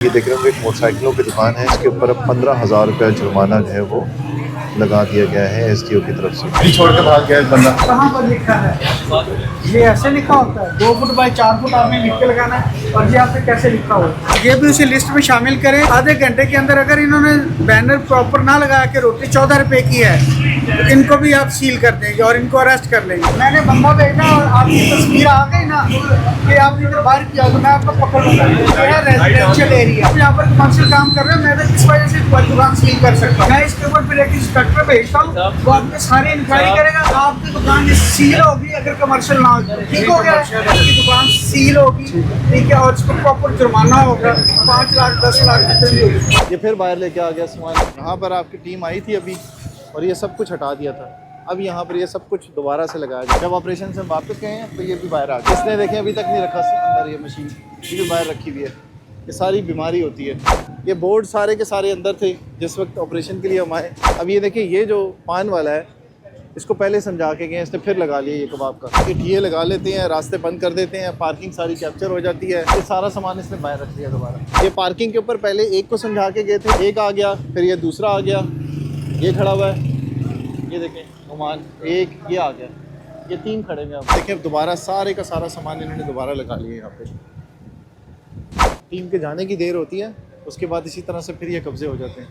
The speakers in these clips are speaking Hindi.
ये देख रहे होंगे एक मोटरसाइकिलों की दुकान है, इसके ऊपर अब 15,000 रुपये जुर्माना जो है वो लगा दिया गया है एसडीओ की तरफ से। छोड़ के भाग गया एक बंदा। कहाँ पर लिखा है? ये ऐसे लिखा होता है 2 फुट बाई 4 फुट आपने लिख के लगाना है, और ये आपने कैसे लिखा हो ये भी उसी लिस्ट में शामिल करें। आधे घंटे के अंदर अगर इन्होंने बैनर प्रॉपर ना लगा के रोटी 14 रुपए की है तो इनको भी आप सील कर देंगे और इनको अरेस्ट कर लेंगे। मैंने बंदा भेजा और आपकी तस्वीर आ गई ना कि आपने इधर बाहर किया तो मैं आपको पकड़ लूंगा। ये है रेजिडेंशियल एरिया, आप यहाँ पर कमर्शियल काम कर रहे हो, मैं तो किस वजह से दुकान सील कर सकता हूँ। मैं इसके ऊपर फिर एक इंस्पेक्टर भेजता हूँ, वो आपके सारी इंक्वायरी करेगा, आपकी दुकान सील होगी अगर कमर्शियल ना हो। ठीक हो गया, आपकी दुकान सील होगी, ठीक है, और इसको प्रॉपर जुर्माना होगा 5 लाख 10 लाख। ये फिर बाहर लेके आ गया सामान। यहाँ पर आपकी टीम आई थी अभी और ये सब कुछ हटा दिया था। अब यहाँ पर ये सब कुछ दोबारा से लगाया गया। जब ऑपरेशन से वापस गए हैं तो ये भी बाहर आ गया। इसने देखें अभी तक नहीं रखा अंदर, ये मशीन ये भी बाहर रखी हुई है। ये सारी बीमारी होती है। ये बोर्ड सारे के सारे अंदर थे जिस वक्त ऑपरेशन के लिए हम आए। अब ये देखिए, ये जो पान वाला है इसको पहले समझा के गए, इसने फिर लगा लिया ये कबाब का। ये ठिये लगा लेते हैं, रास्ते बंद कर देते हैं, पार्किंग सारी कैप्चर हो जाती है। ये सारा सामान इसने बाहर रख दिया दोबारा। ये पार्किंग के ऊपर पहले एक को समझा के गए थे, एक आ गया, फिर ये दूसरा आ गया, ये खड़ा हुआ है, ये देखें ओमान, एक ये आ गया, ये 3 खड़े हैं। आप देखें दोबारा सारे का सारा सामान इन्होंने दोबारा लगा लिया। यहाँ पे टीम के जाने की देर होती है, उसके बाद इसी तरह से फिर ये कब्जे हो जाते हैं।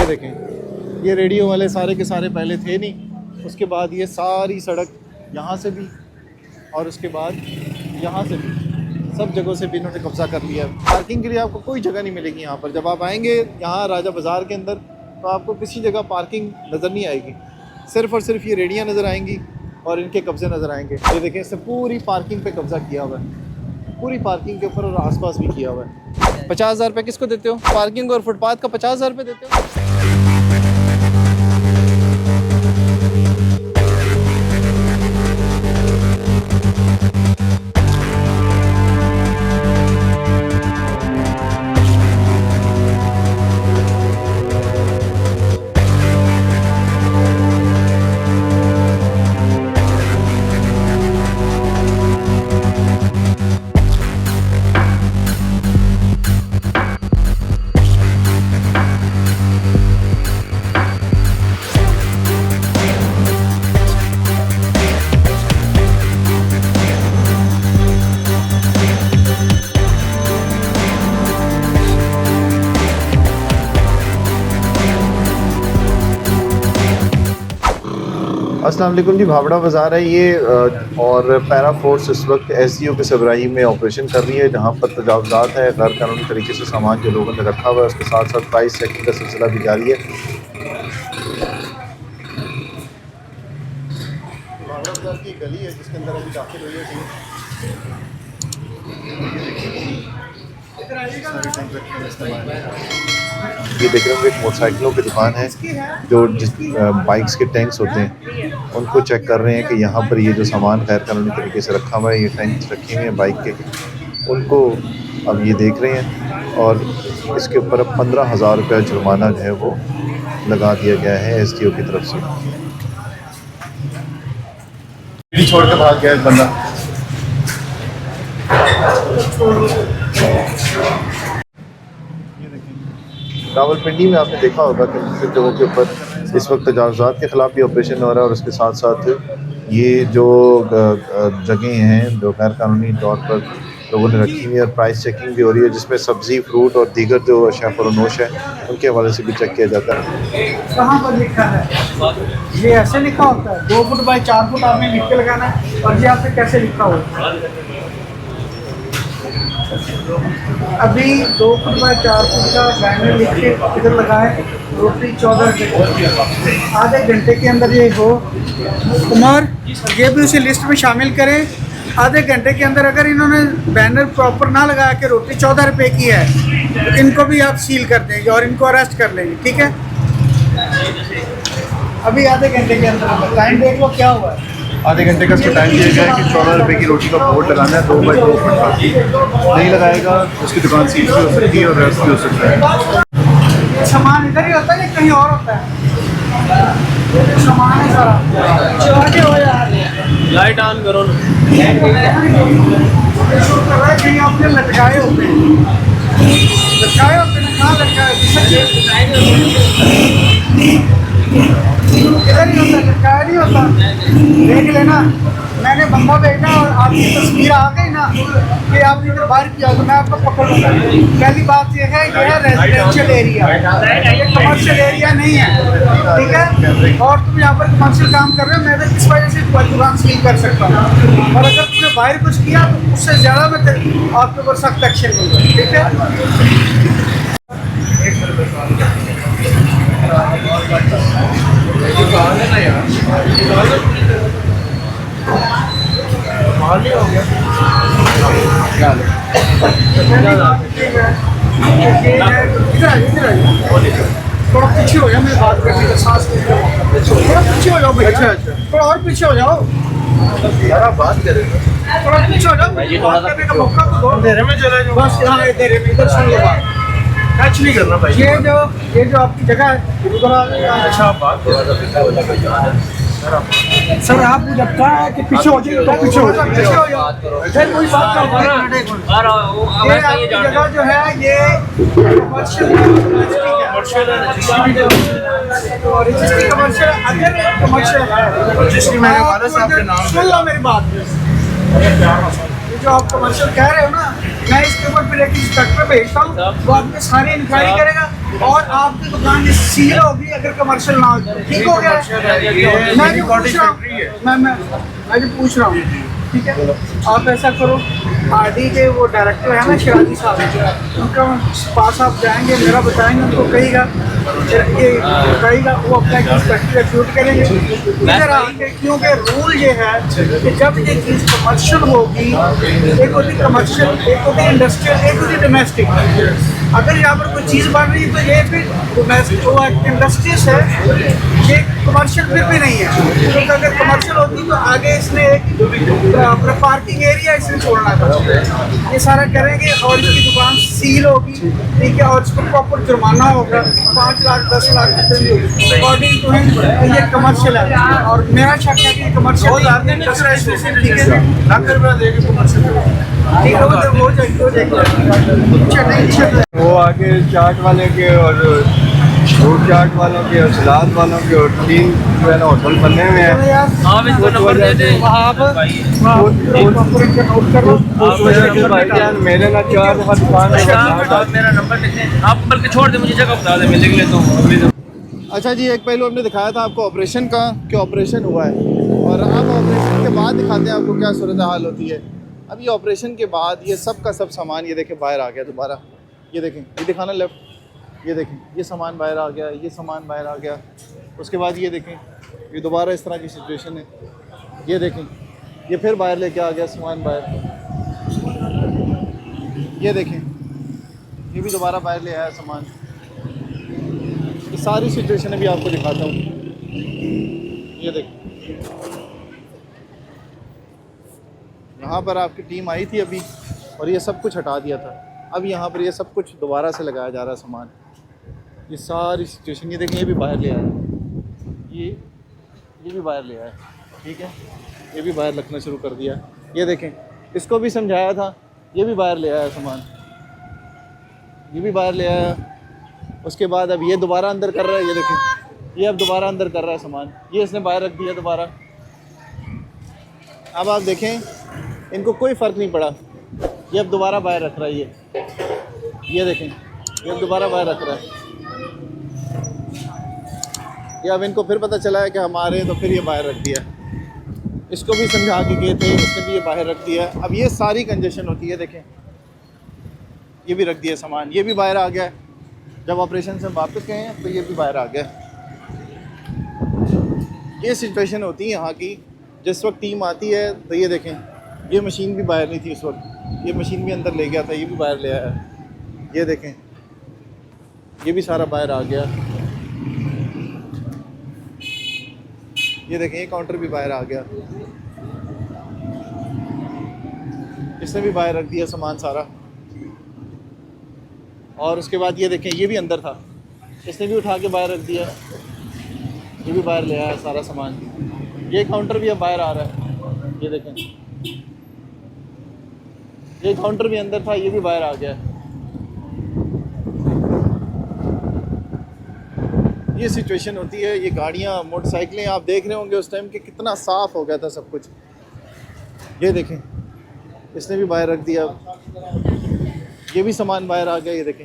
ये देखें, ये रेडियो वाले सारे के सारे पहले थे नहीं, उसके बाद ये सारी सड़क यहाँ से भी और उसके बाद यहाँ से भी सब जगहों से भी इन्होंने कब्जा कर लिया। पार्किंग के लिए आपको कोई जगह नहीं मिलेगी यहाँ पर। जब आप आएंगे यहाँ राजा बाज़ार के अंदर तो आपको किसी जगह पार्किंग नज़र नहीं आएगी, सिर्फ़ और सिर्फ ये रेडियाँ नज़र आएंगी और इनके कब्जे नज़र आएंगे। ये देखें, इससे पूरी पार्किंग पे कब्जा किया हुआ है, पूरी पार्किंग के ऊपर और आसपास भी किया हुआ है। 50,000 रुपये किसको देते हो? पार्किंग और फुटपाथ का 50,000 रुपये देते हो? अस्सलाम वालेकुम जी, भावड़ा बाज़ार है ये और पैरा फोर्स इस वक्त एसडीओ के सरबराही में ऑपरेशन कर रही है, जहाँ पर तजावुज़ात है, गैर कानूनी तरीके से सामान जो लोगों ने रखा हुआ है, उसके साथ साथ प्राइस चेकिंग का सिलसिला भी जारी है। भावड़ा बाज़ार की गली है जिसके अंदर अभी दाखिल हुई है। ये देख रहे होंगे एक मोटरसाइकिलों की दुकान है, जो बाइक्स के टैंक्स होते हैं उनको चेक कर रहे हैं कि यहाँ पर ये जो सामान गैर कानूनी तरीके से रखा हुआ है, ये टैंक्स रखे हुए हैं बाइक के, उनको अब ये देख रहे हैं और इसके ऊपर अब 15,000 रुपये जुर्माना जो है वो लगा दिया गया है एसडीओ की तरफ से। छोड़ के भाग गया एक बंदा। रावलपिंडी में आपने देखा होगा कि मुख्तलिफ जगहों के ऊपर इस वक्त तजावुज़ात के ख़िलाफ़ भी ऑपरेशन हो रहा है और उसके साथ साथ ये जो जगह हैं जो गैर कानूनी तौर पर लोगों ने रखी हुई है, प्राइस चेकिंग भी हो रही है, जिसमें सब्ज़ी, फ्रूट और दीगर जो अशिया फरोनोश है उनके हवाले से भी चेक किया जाता है। कहाँ पर लिखा है? ये ऐसे लिखा होता है 2 फुट बाई 4 फुट आपने लिख के लगाना है, और ये आपने कैसे लिखा हो? अभी 2 फुट बाई 4 फुट का बैनर लिख के इधर लगाए, रोटी 14 रुपये, आधे घंटे के अंदर ये हो। उमर, ये भी उसी लिस्ट में शामिल करें। आधे घंटे के अंदर अगर इन्होंने बैनर प्रॉपर ना लगा के रोटी 14 रुपये की है तो इनको भी आप सील कर देंगे और इनको अरेस्ट कर लेंगे। ठीक है, अभी आधे घंटे के अंदर टाइम देख लो क्या हुआ है। आधे घंटे का इसको टाइम दिया गया है कि 14 रुपये की रोटी का बोर्ड लगाना है 2 बाई 2 फुट का। नहीं लगाएगा उसकी दुकान सील भी हो सकती है और रेस्ट भी हो सकता है। सामान इधर ही होता है या कहीं और होता है? सामान है सारा, हो यार लाइट ऑन करो ना। कहीं आपने लटकाए होते हैं। लटकाए होते हैं, कहाँ लटकाए इधर ही होता, लटकाया नहीं होता। देख लेना, मैंने बंदा भेजा और आपकी तस्वीर आ गई ना कि आपने इधर बाहर किया तो मैं आपको पकड़ लूँगा। पहली बात यह है, ये है रेजिडेंशियल एरिया, ये कमर्शियल एरिया नहीं है, ठीक है। और तुम यहाँ पर कमर्शियल काम कर रहे हो, मैं तो इस वजह से तुम्हारी दुकान सील कर सकता हूँ। और अगर तुमने बाहर कुछ किया तो उससे ज़्यादा मैं आपके ऊपर सख्त एक्शन लूँगा, ठीक है। थोड़ा पीछे हो जाओ, मैं बात करने का सांस थोड़ा पीछे हो जाओ भाई। अच्छा, थोड़ा और पीछे हो जाओ, बात करेंगे। थोड़ा पीछे हो जाओ, बात करने का मौका तो दो। अंधेरे में चले जाओ। बस यहाँ अंधेरे में, इधर सुन लो बात। टच नहीं करना भाई। ये जो आपकी जगह है, उधर आ जाओ। अच्छा, बात सर आप मुझे लगता है कि पीछे हो जाइए, तो पीछे हो जाओ, पीछे हो जाओ। फिर कोई बात नहीं, ये आपकी जगह जो है ये कमर्शियल सुन लो मेरी बात। ये जो आप कमर्शियल कह रहे हो ना, मैं इसके ऊपर फिर एक इंस्पेक्टर भेजता हूँ, वो आपकी सारी इंक्वायरी करेगा और आपकी दुकान सील होगी अगर कमर्शियल ना हो। ठीक हो गया? मैं जो पूछ रहा हूँ, मैं जो पूछ रहा हूँ, ठीक है, आप ऐसा करो, आरडी के वो डायरेक्टर है ना शिराजी साहब, उनका पास आप जाएंगे, मेरा बताएंगे, उनको कहिएगा, ये कहिएगा, वो अपना इंस्पेक्टर शूट करेंगे इधर आके। क्योंकि रूल ये है कि जब ये चीज़ कमर्शियल होगी, एक होती कमर्शियल, एक होती इंडस्ट्रियल, एक होती डोमेस्टिक। अगर यहाँ पर कोई चीज़ बन रही है तो ये फिर डोमेस्टिक वो इंडस्ट्रीज है, ये कमर्शियल फिर भी नहीं है। क्योंकि अगर कमर्शियल होती तो आगे इसने एक अपना पार्किंग एरिया इसने छोड़ना था। ये सारा करेंगे और इसकी दुकान सील होगी, ठीक है, और इसको प्रॉपर जुर्माना होगा 5 lakh 10 lakh according to him. ये कमर्शियल है और मेरा शक है कि कमर्शियल ठीक है, ठीक है, उधर हो जाएगी। वो आगे चाट वाले के और फ्रूट चाट वालों के और सलाद वालों के और 3 जो है ना होटल बने हुए हैं। भाईजान मेरे ना 4 दफा दुकान मेरा नंबर लिखें, आप बल्कि छोड़ दें, मुझे जगह बता दें, मैं लिख लेता हूँ। अच्छा जी, एक पहलू हमने दिखाया था आपको ऑपरेशन का, कि ऑपरेशन हुआ है, और अब ऑपरेशन के बाद दिखाते हैं आपको क्या सूरत हाल होती है। अब ये ऑपरेशन के बाद ये सब का सब सामान ये देखें बाहर आ गया दोबारा। ये देखें, ये दिखाना लेफ्ट, ये देखें, ये सामान बाहर आ गया, ये सामान बाहर आ गया। उसके बाद ये देखें, ये दोबारा इस तरह की सिचुएशन है। ये देखें, ये फिर बाहर लेके आ गया सामान बाहर। ये देखें, ये भी दोबारा बाहर ले आया सामान। ये सारी सिचुएशन अभी आपको दिखाता हूँ। ये देखें, यहाँ पर आपकी टीम आई थी अभी और ये सब कुछ हटा दिया था। अब यहाँ पर ये सब कुछ दोबारा से लगाया जा रहा है सामान। ये सारी सिचुएशन, ये देखें, ये भी बाहर ले आया, ये भी बाहर ले आया, ठीक है, ये भी बाहर रखना शुरू कर दिया। ये देखें, इसको भी समझाया था, ये भी बाहर ले आया सामान, ये भी बाहर ले आया। उसके बाद अब ये दोबारा अंदर कर रहा है, ये देखें, ये अब दोबारा अंदर कर रहा है सामान, ये इसने बाहर रख दिया दोबारा। अब आप देखें, इनको कोई फ़र्क नहीं पड़ा, ये अब दोबारा बाहर रख रहा है। ये देखें, ये अब दोबारा बाहर रख रहा है। ये अब इनको फिर पता चला है कि हमारे, तो फिर ये बाहर रख दिया। इसको भी समझा के गए थे, इसने भी ये बाहर रख दिया। अब ये सारी कंजेशन होती है, देखें, ये भी रख दिया सामान, ये भी बाहर आ गया। जब ऑपरेशन से वापस गए हैं तो ये भी बाहर आ गया। ये सिचुएशन होती है यहाँ की। जिस वक्त टीम आती है तो ये देखें, ये मशीन भी बाहर नहीं थी उस वक्त, ये मशीन भी अंदर ले गया था, ये भी बाहर ले आया। ये देखें, ये भी सारा बाहर आ गया। ये देखें, ये काउंटर भी बाहर आ गया, इसने भी बाहर रख दिया सामान सारा। और उसके बाद ये देखें, ये भी अंदर था, इसने भी उठा के बाहर रख दिया, ये भी बाहर ले आया सारा सामान। ये काउंटर भी अब बाहर आ रहा है, ये देखें, ये काउंटर भी अंदर था, ये भी बाहर आ गया। ये सिचुएशन होती है। ये गाड़ियाँ, मोटरसाइकिलें आप देख रहे होंगे उस टाइम कि कितना साफ़ हो गया था सब कुछ। ये देखें, इसने भी बाहर रख दिया। ये भी सामान बाहर आ गया, ये देखें,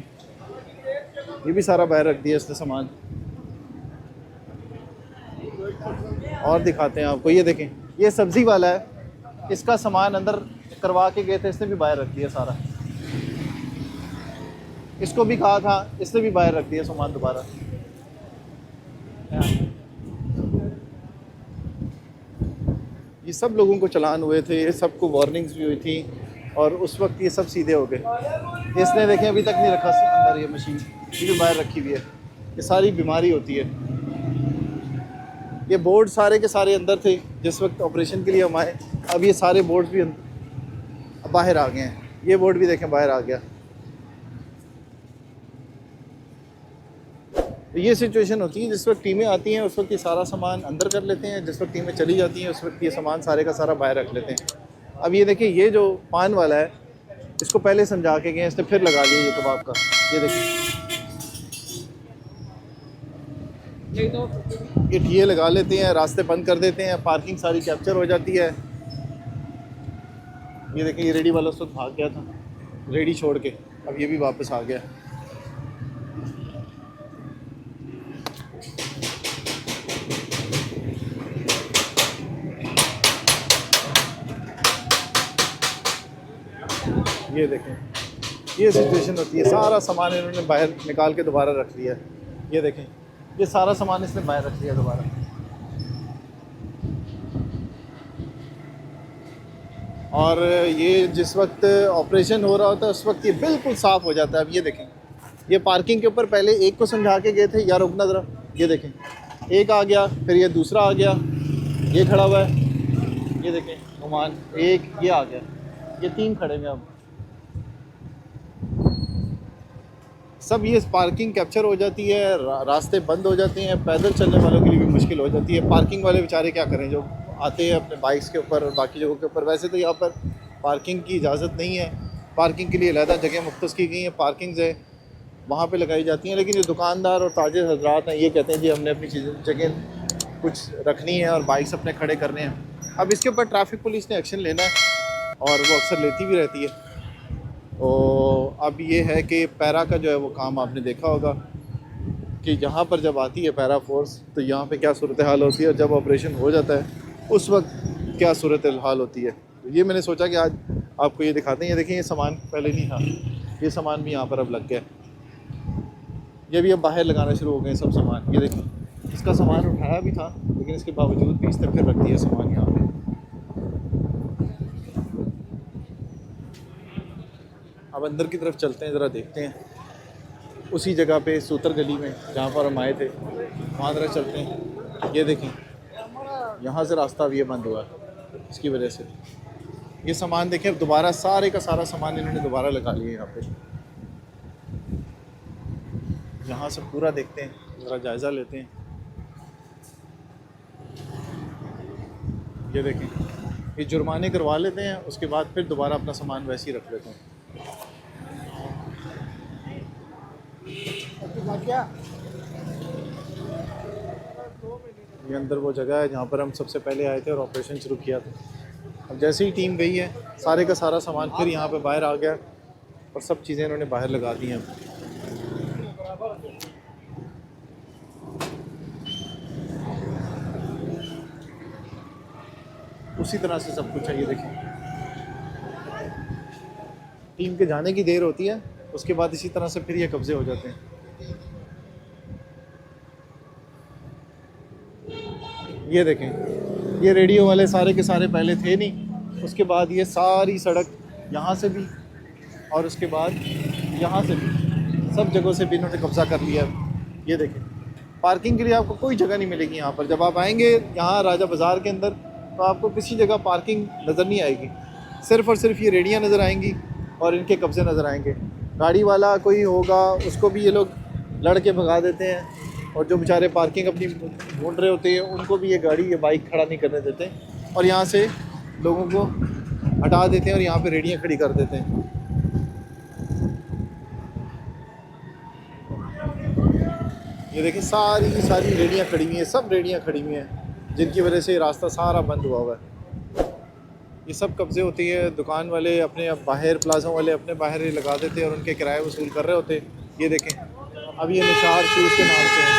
ये भी सारा बाहर रख दिया इसने सामान। और दिखाते हैं आपको, ये देखें, ये सब्ज़ी वाला है, इसका सामान अंदर करवा के गए थे, इसने भी बाहर रख दिया सारा। इसको भी कहा था, इसने भी बाहर रख दिया सामान दोबारा। ये सब लोगों को चालान हुए थे, ये सबको वार्निंग्स भी हुई थी और उस वक्त ये सब सीधे हो गए। इसने देखें अभी तक नहीं रखा अंदर, ये मशीन ये भी बाहर रखी हुई है। ये सारी बीमारी होती है। ये बोर्ड सारे के सारे अंदर थे जिस वक्त ऑपरेशन के लिए हम आए। अब ये सारे बोर्ड भी बाहर आ गए हैं। ये बोर्ड भी देखें बाहर आ गया। ये सिचुएशन होती है जिस वक्त टीमें आती हैं उस वक्त ये सारा सामान अंदर कर लेते हैं, जिस वक्त टीमें चली जाती हैं उस वक्त ये सामान सारे का सारा बाहर रख लेते हैं। अब ये देखिए, ये जो पान वाला है इसको पहले समझा के गए, इसने फिर लगा लिया ये कबाब का। ये देखिए, ये ठिये लगा लेते हैं, रास्ते बंद कर देते हैं, पार्किंग सारी कैप्चर हो जाती है। ये देखिए, ये रेडी वाला उस वक्त भाग गया था रेडी छोड़ के, अब ये भी वापस आ गया। ये देखें, ये सिचुएशन होती है। सारा सामान इन्होंने बाहर निकाल के दोबारा रख लिया। ये देखें, ये सारा सामान इसने बाहर रख लिया दोबारा। और ये जिस वक्त ऑपरेशन हो रहा होता है उस वक्त ये बिल्कुल साफ़ हो जाता है। अब ये देखें, ये पार्किंग के ऊपर पहले एक को समझा के गए थे, यार रुकना ज़रा। ये देखें, एक आ गया, फिर ये दूसरा आ गया, ये खड़ा हुआ है, ये देखें नुमान, एक ये आ गया, ये तीन खड़े हैं। अब सब ये पार्किंग कैप्चर हो जाती है, रास्ते बंद हो जाते हैं, पैदल चलने वालों के लिए भी मुश्किल हो जाती है। पार्किंग वाले बेचारे क्या करें जो आते हैं अपने बाइक्स के ऊपर और बाकी जगहों के ऊपर। वैसे तो यहाँ पर पार्किंग की इजाज़त नहीं है, पार्किंग के लिए अलहदा जगह मुख्तस की गई हैं, पार्किंग्स है वहाँ पे लगाई जाती हैं। लेकिन जो दुकानदार और ताजिर हजरात हैं ये कहते हैं जी हमने अपनी चीज़ें जगह कुछ रखनी है और बाइक्स अपने खड़े करने हैं। अब इसके ऊपर ट्रैफिक पुलिस ने एक्शन लेना है और वो अक्सर लेती भी रहती है। और अब ये है कि पैरा का जो है वो काम आपने देखा होगा कि यहाँ पर जब आती है पैरा फोर्स तो यहाँ पे क्या सूरत हाल होती है और जब ऑपरेशन हो जाता है उस वक्त क्या सूरत हाल होती है। तो ये मैंने सोचा कि आज आपको ये दिखाते हैं। ये देखें, ये सामान पहले नहीं था, ये सामान भी यहाँ पर अब लग गया। ये भी अब बाहर लगाना शुरू हो गए सब सामान। ये देखें, इसका सामान उठाया भी था लेकिन इसके बावजूद भी इसने फिर रख दिया सामान यहाँ पर। अब अंदर की तरफ चलते हैं, ज़रा देखते हैं उसी जगह पे सूतर गली में जहाँ पर हम आए थे वहाँ ज़रा चलते हैं। ये देखें, यहाँ से रास्ता भी ये बंद हुआ है इसकी वजह से। ये सामान देखें, दोबारा सारे का सारा सामान इन्होंने दोबारा लगा लिया यहाँ पे। यहाँ से पूरा देखते हैं, ज़रा जायज़ा लेते हैं। ये देखें, ये जुर्माने करवा लेते हैं, उसके बाद फिर दोबारा अपना सामान वैसे ही रख लेते हैं। ये अंदर वो जगह है जहाँ पर हम सबसे पहले आए थे और ऑपरेशन शुरू किया था। अब जैसे ही टीम गई है सारे का सारा सामान फिर यहाँ पे बाहर आ गया और सब चीज़ें इन्होंने बाहर लगा दी हैं। उसी तरह से सब कुछ है। ये देखिए, टीम के जाने की देर होती है उसके बाद इसी तरह से फिर ये कब्जे हो जाते हैं। ये देखें, ये रेडियो वाले सारे के सारे पहले थे नहीं, उसके बाद ये सारी सड़क यहाँ से भी और उसके बाद यहाँ से भी सब जगहों से भी इन्होंने कब्ज़ा कर लिया। ये देखें, पार्किंग के लिए आपको कोई जगह नहीं मिलेगी यहाँ पर। जब आप आएंगे यहाँ राजा बाज़ार के अंदर तो आपको किसी जगह पार्किंग नज़र नहीं आएगी, सिर्फ़ और सिर्फ ये रेडियाँ नज़र आएंगी और इनके कब्ज़े नज़र आएंगे। गाड़ी वाला कोई होगा उसको भी ये लोग लड़ के भगा देते हैं और जो बेचारे पार्किंग अपनी ढूंढ रहे होते हैं उनको भी ये गाड़ी ये बाइक खड़ा नहीं करने देते और यहाँ से लोगों को हटा देते हैं और यहाँ पे रेडियाँ खड़ी कर देते हैं। ये देखिए सारी की सारी रेडियाँ खड़ी हुई हैं, सब रेडियाँ खड़ी हुई हैं, जिनकी वजह से ये रास्ता सारा बंद हुआ हुआ है। ये सब कब्ज़े होती है, दुकान वाले अपने अब बाहर, प्लाज़ों वाले अपने बाहर ही लगा देते हैं और उनके किराए वसूल कर रहे होते। ये देखें, अब ये निशार शूज़ के नाम से है।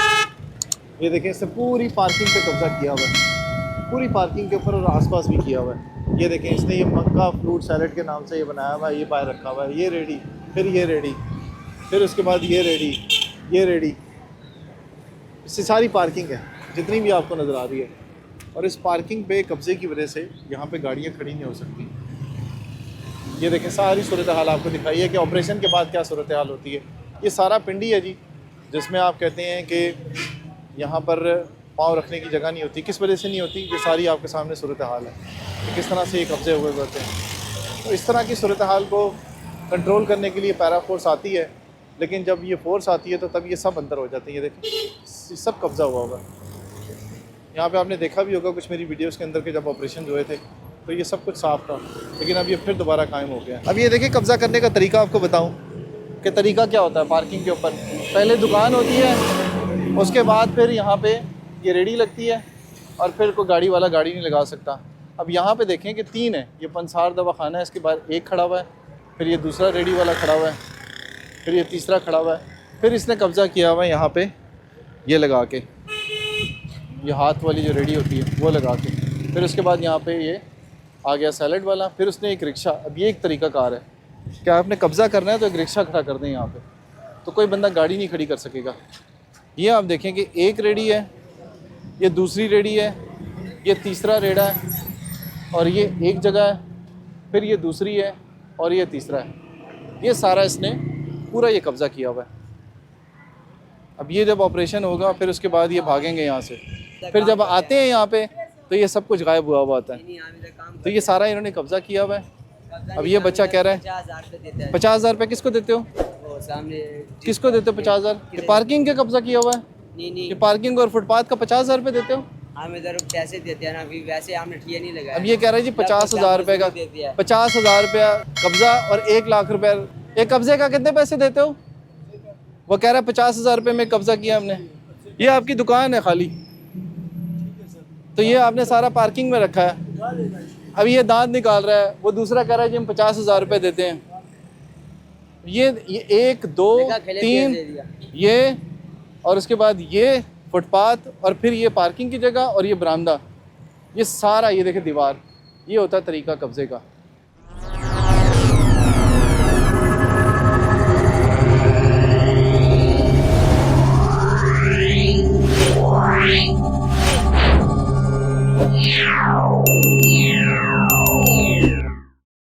ये देखें, इसने पूरी पार्किंग पे कब्ज़ा किया हुआ है, पूरी पार्किंग के ऊपर और आसपास भी किया हुआ है। ये देखें, इसने ये मक्का फ्रूट सैलड के नाम से ये बनाया हुआ है, ये बाहर रखा हुआ है। ये रेडी, फिर ये रेडी, फिर उसके बाद ये रेडी, ये रेडी, इससे सारी पार्किंग है जितनी भी आपको नज़र आ रही है। और इस पार्किंग पे कब्ज़े की वजह से यहाँ पे गाड़ियाँ खड़ी नहीं हो सकती। ये देखें, सारी सूरत हाल आपको दिखाई है कि ऑपरेशन के बाद क्या सूरत हाल होती है। ये सारा पिंडी है जी, जिसमें आप कहते हैं कि यहाँ पर पाँव रखने की जगह नहीं होती। किस वजह से नहीं होती, ये सारी आपके सामने सूरत हाल है कि किस तरह से ये कब्ज़े हुए होते हैं। तो इस तरह की सूरत हाल को कंट्रोल करने के लिए पैरा फोर्स आती है, लेकिन जब ये फोर्स आती है तो तब ये सब अंदर हो जाते हैं। ये देखें, सब कब्ज़ा हुआ होगा। यहाँ पे आपने देखा भी होगा कुछ मेरी वीडियोस के अंदर के जब ऑपरेशन हुए थे तो ये सब कुछ साफ़ था, लेकिन अब ये फिर दोबारा कायम हो गया। अब ये देखिए, कब्ज़ा करने का तरीका आपको बताऊँ कि तरीका क्या होता है। पार्किंग के ऊपर पहले दुकान होती है, उसके बाद फिर यहाँ पे ये रेडी लगती है और फिर कोई गाड़ी वाला गाड़ी नहीं लगा सकता। अब यहाँ पे देखें कि 3 है, ये पंसार दवाखाना है, इसके बाद एक खड़ा हुआ है, फिर ये दूसरा रेडी वाला खड़ा हुआ है, फिर ये तीसरा खड़ा हुआ है, फिर इसने कब्ज़ा किया हुआ है यहाँ पे ये लगा के, ये हाथ वाली जो रेडी होती है वो लगा के। फिर उसके बाद यहाँ पे ये आ गया सैलड वाला, फिर उसने एक रिक्शा। अब ये एक तरीका कार है कि आपने कब्ज़ा करना है तो एक रिक्शा खड़ा कर दें यहाँ पे, तो कोई बंदा गाड़ी नहीं खड़ी कर सकेगा। ये आप देखें कि एक रेडी है, ये दूसरी रेडी है, ये तीसरा रेड़ा है, और ये एक जगह है, फिर ये दूसरी है और ये तीसरा है। ये सारा इसने पूरा ये कब्ज़ा किया हुआ है। अब ये जब ऑपरेशन होगा फिर उसके बाद ये भागेंगे यहाँ से, फिर जब आते हैं यहाँ पे तो ये सब कुछ गायब हुआ होता है। तो ये सारा इन्होंने कब्ज़ा किया हुआ है। अब ये बच्चा कह रहा है 50,000 रुपये किसको देते हो? किसको देते हो 50,000? ये पार्किंग का कब्ज़ा किया हुआ है, ये पार्किंग और फुटपाथ का 50,000 रुपये देते हो? हम इधर पैसे देते हैं ना, अभी वैसे हमने ठिया नहीं लगाया। अब ये कह रहा है जी 50,000 रुपये का, 50,000 रुपया कब्ज़ा और 1 लाख रुपया। एक कब्ज़े का कितने पैसे देते हो? वो कह रहा है 50,000 रुपये में कब्ज़ा किया हमने। ये आपकी दुकान है खाली, तो ये आपने सारा पार्किंग में रखा है। अब ये दांत निकाल रहा है, वो दूसरा कह रहा है जी हम 50,000 रुपये देते हैं। ये 1 2 3 ये, और उसके बाद ये फुटपाथ, और फिर ये पार्किंग की जगह और ये बरामदा, ये सारा ये देखे दीवार, ये होता है तरीका कब्ज़े का। Wow.